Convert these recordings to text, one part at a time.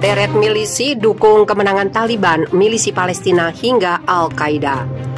Deret milisi dukung kemenangan Taliban, milisi Palestina hingga Al-Qaeda.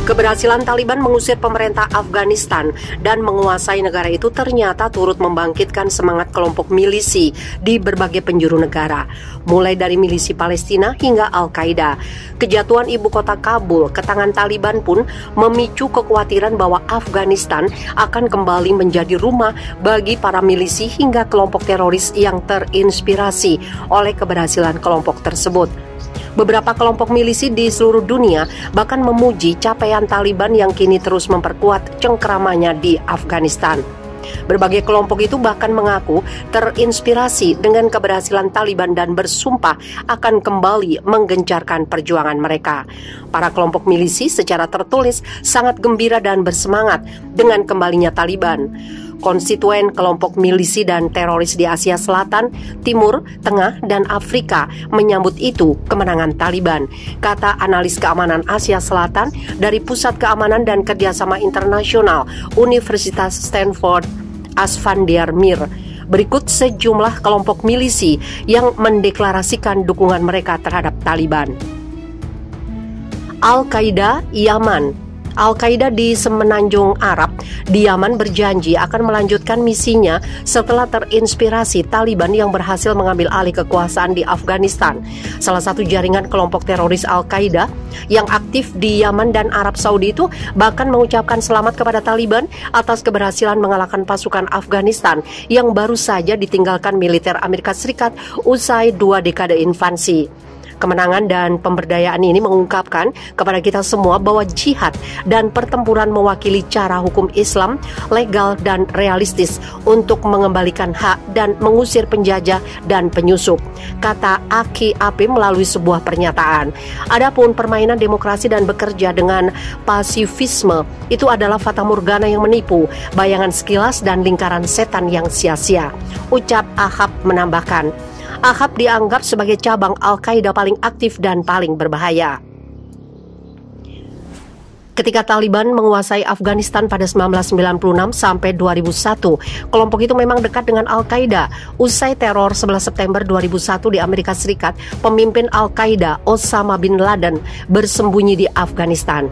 Keberhasilan Taliban mengusir pemerintah Afghanistan dan menguasai negara itu ternyata turut membangkitkan semangat kelompok milisi di berbagai penjuru negara, mulai dari milisi Palestina hingga Al-Qaeda. Kejatuhan ibu kota Kabul ke tangan Taliban pun memicu kekhawatiran bahwa Afghanistan akan kembali menjadi rumah bagi para milisi hingga kelompok teroris yang terinspirasi oleh keberhasilan kelompok tersebut. Beberapa kelompok milisi di seluruh dunia bahkan memuji capaian Taliban yang kini terus memperkuat cengkeramannya di Afghanistan. Berbagai kelompok itu bahkan mengaku terinspirasi dengan keberhasilan Taliban dan bersumpah akan kembali menggencarkan perjuangan mereka. Para kelompok milisi secara tertulis sangat gembira dan bersemangat dengan kembalinya Taliban. Konstituen kelompok milisi dan teroris di Asia Selatan, Timur, Tengah, dan Afrika menyambut itu kemenangan Taliban, kata analis keamanan Asia Selatan dari Pusat Keamanan dan Kerjasama Internasional Universitas Stanford, Asfandiar Mir. Berikut sejumlah kelompok milisi yang mendeklarasikan dukungan mereka terhadap Taliban. Al-Qaeda, Yaman. Al-Qaeda di Semenanjung Arab di Yaman berjanji akan melanjutkan misinya setelah terinspirasi Taliban yang berhasil mengambil alih kekuasaan di Afghanistan. Salah satu jaringan kelompok teroris Al-Qaeda yang aktif di Yaman dan Arab Saudi itu bahkan mengucapkan selamat kepada Taliban atas keberhasilan mengalahkan pasukan Afghanistan yang baru saja ditinggalkan militer Amerika Serikat usai 2 dekade invasi. Kemenangan dan pemberdayaan ini mengungkapkan kepada kita semua bahwa jihad dan pertempuran mewakili cara hukum Islam legal dan realistis untuk mengembalikan hak dan mengusir penjajah dan penyusup, kata Aki Ape melalui sebuah pernyataan. Adapun permainan demokrasi dan bekerja dengan pasifisme itu adalah fata morgana yang menipu, bayangan sekilas dan lingkaran setan yang sia-sia, ucap Ahab menambahkan. Ahab dianggap sebagai cabang Al-Qaeda paling aktif dan paling berbahaya. Ketika Taliban menguasai Afghanistan pada 1996 sampai 2001, kelompok itu memang dekat dengan Al-Qaeda. Usai teror 11 September 2001 di Amerika Serikat, pemimpin Al-Qaeda Osama bin Laden bersembunyi di Afghanistan.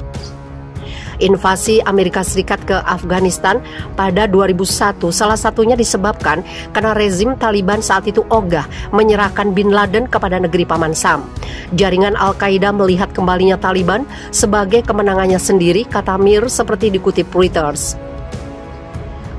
Invasi Amerika Serikat ke Afghanistan pada 2001 salah satunya disebabkan karena rezim Taliban saat itu ogah menyerahkan bin Laden kepada negeri Paman Sam. Jaringan Al-Qaeda melihat kembalinya Taliban sebagai kemenangannya sendiri, kata Mir seperti dikutip Reuters.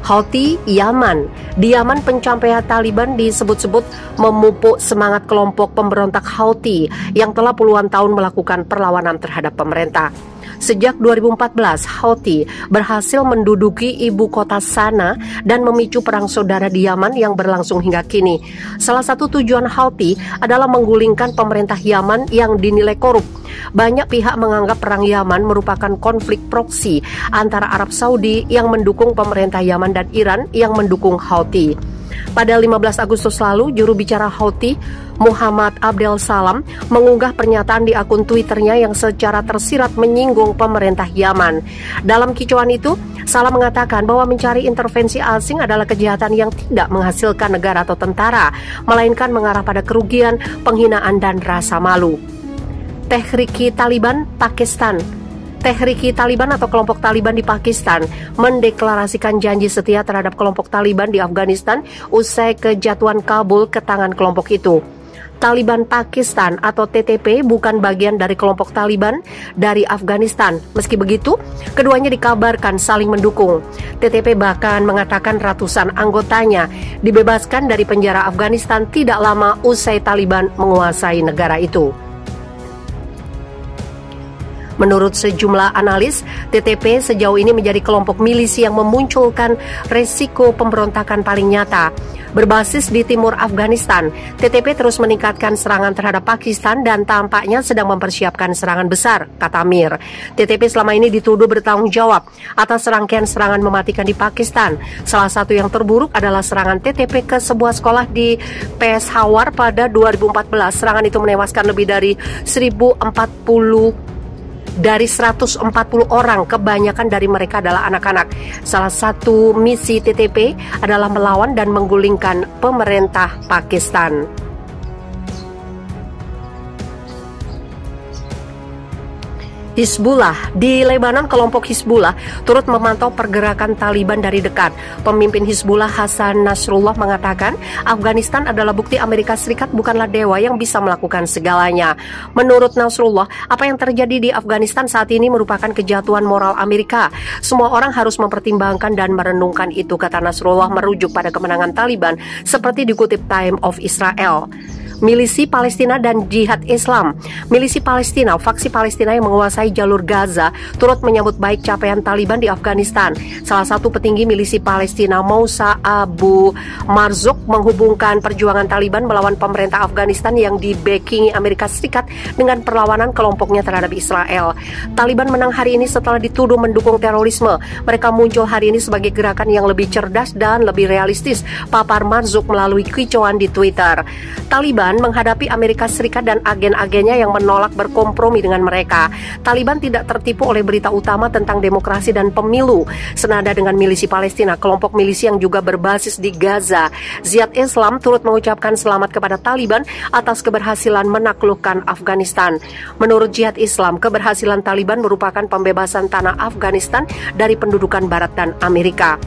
Houthi, Yaman. Di Yaman, pencapaian Taliban disebut-sebut memupuk semangat kelompok pemberontak Houthi yang telah puluhan tahun melakukan perlawanan terhadap pemerintah. Sejak 2014, Houthi berhasil menduduki ibu kota Sana dan memicu perang saudara di Yaman yang berlangsung hingga kini. Salah satu tujuan Houthi adalah menggulingkan pemerintah Yaman yang dinilai korup. Banyak pihak menganggap perang Yaman merupakan konflik proksi antara Arab Saudi yang mendukung pemerintah Yaman dan Iran yang mendukung Houthi. Pada 15 Agustus lalu, juru bicara Houthi, Muhammad Abdel Salam, mengunggah pernyataan di akun Twitternya yang secara tersirat menyinggung pemerintah Yaman. Dalam kicauan itu, Salam mengatakan bahwa mencari intervensi asing adalah kejahatan yang tidak menghasilkan negara atau tentara, melainkan mengarah pada kerugian, penghinaan, dan rasa malu. Tehrik-i Taliban Pakistan. Tehrik-i Taliban atau kelompok Taliban di Pakistan mendeklarasikan janji setia terhadap kelompok Taliban di Afghanistan usai kejatuhan Kabul ke tangan kelompok itu. Taliban Pakistan atau TTP bukan bagian dari kelompok Taliban dari Afghanistan. Meski begitu, keduanya dikabarkan saling mendukung. TTP bahkan mengatakan ratusan anggotanya dibebaskan dari penjara Afghanistan tidak lama usai Taliban menguasai negara itu. Menurut sejumlah analis, TTP sejauh ini menjadi kelompok milisi yang memunculkan resiko pemberontakan paling nyata. Berbasis di timur Afghanistan, TTP terus meningkatkan serangan terhadap Pakistan dan tampaknya sedang mempersiapkan serangan besar, kata Mir. TTP selama ini dituduh bertanggung jawab atas rangkaian serangan mematikan di Pakistan. Salah satu yang terburuk adalah serangan TTP ke sebuah sekolah di Peshawar pada 2014. Serangan itu menewaskan lebih dari 140 orang, kebanyakan dari mereka adalah anak-anak. Salah satu misi TTP adalah melawan dan menggulingkan pemerintah Pakistan. Hizbullah. Di Lebanon, kelompok Hizbullah turut memantau pergerakan Taliban dari dekat. Pemimpin Hizbullah Hasan Nasrullah mengatakan, Afghanistan adalah bukti Amerika Serikat bukanlah dewa yang bisa melakukan segalanya. Menurut Nasrullah, apa yang terjadi di Afghanistan saat ini merupakan kejatuhan moral Amerika. Semua orang harus mempertimbangkan dan merenungkan itu, kata Nasrullah merujuk pada kemenangan Taliban seperti dikutip Time of Israel. Milisi Palestina dan Jihad Islam. Milisi Palestina, faksi Palestina yang menguasai jalur Gaza, turut menyambut baik capaian Taliban di Afghanistan. Salah satu petinggi milisi Palestina, Moussa Abu Marzouk, menghubungkan perjuangan Taliban melawan pemerintah Afghanistan yang dibackingi Amerika Serikat dengan perlawanan kelompoknya terhadap Israel. Taliban menang hari ini setelah dituduh mendukung terorisme. Mereka muncul hari ini sebagai gerakan yang lebih cerdas dan lebih realistis, papar Marzouk melalui kicauan di Twitter. Taliban menghadapi Amerika Serikat dan agen-agennya yang menolak berkompromi dengan mereka. Taliban tidak tertipu oleh berita utama tentang demokrasi dan pemilu. Senada dengan milisi Palestina, kelompok milisi yang juga berbasis di Gaza, Jihad Islam, turut mengucapkan selamat kepada Taliban atas keberhasilan menaklukkan Afghanistan. Menurut Jihad Islam, keberhasilan Taliban merupakan pembebasan tanah Afghanistan dari pendudukan Barat dan Amerika.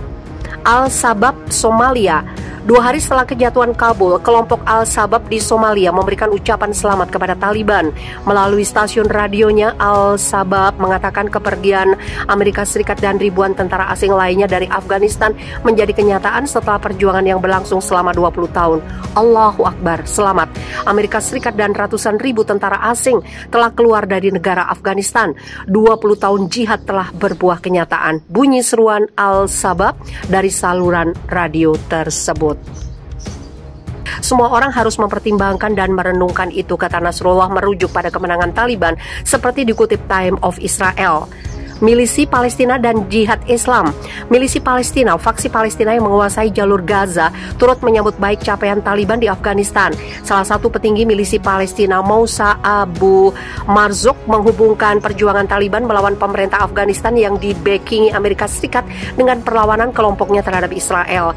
Al-Shabaab Somalia. 2 hari setelah kejatuhan Kabul, kelompok Al-Shabaab di Somalia memberikan ucapan selamat kepada Taliban. Melalui stasiun radionya, Al-Shabaab mengatakan kepergian Amerika Serikat dan ribuan tentara asing lainnya dari Afghanistan menjadi kenyataan setelah perjuangan yang berlangsung selama 20 tahun. Allahu Akbar, selamat. Amerika Serikat dan ratusan ribu tentara asing telah keluar dari negara Afghanistan. 20 tahun jihad telah berbuah kenyataan. Bunyi seruan Al-Shabaab dari saluran radio tersebut. Semua orang harus mempertimbangkan dan merenungkan itu, kata Nasrullah merujuk pada kemenangan Taliban seperti dikutip Time of Israel. Milisi Palestina dan Jihad Islam. Milisi Palestina, faksi Palestina yang menguasai jalur Gaza, turut menyambut baik capaian Taliban di Afghanistan. Salah satu petinggi milisi Palestina, Moussa Abu Marzouk, menghubungkan perjuangan Taliban melawan pemerintah Afghanistan yang dibackingi Amerika Serikat dengan perlawanan kelompoknya terhadap Israel.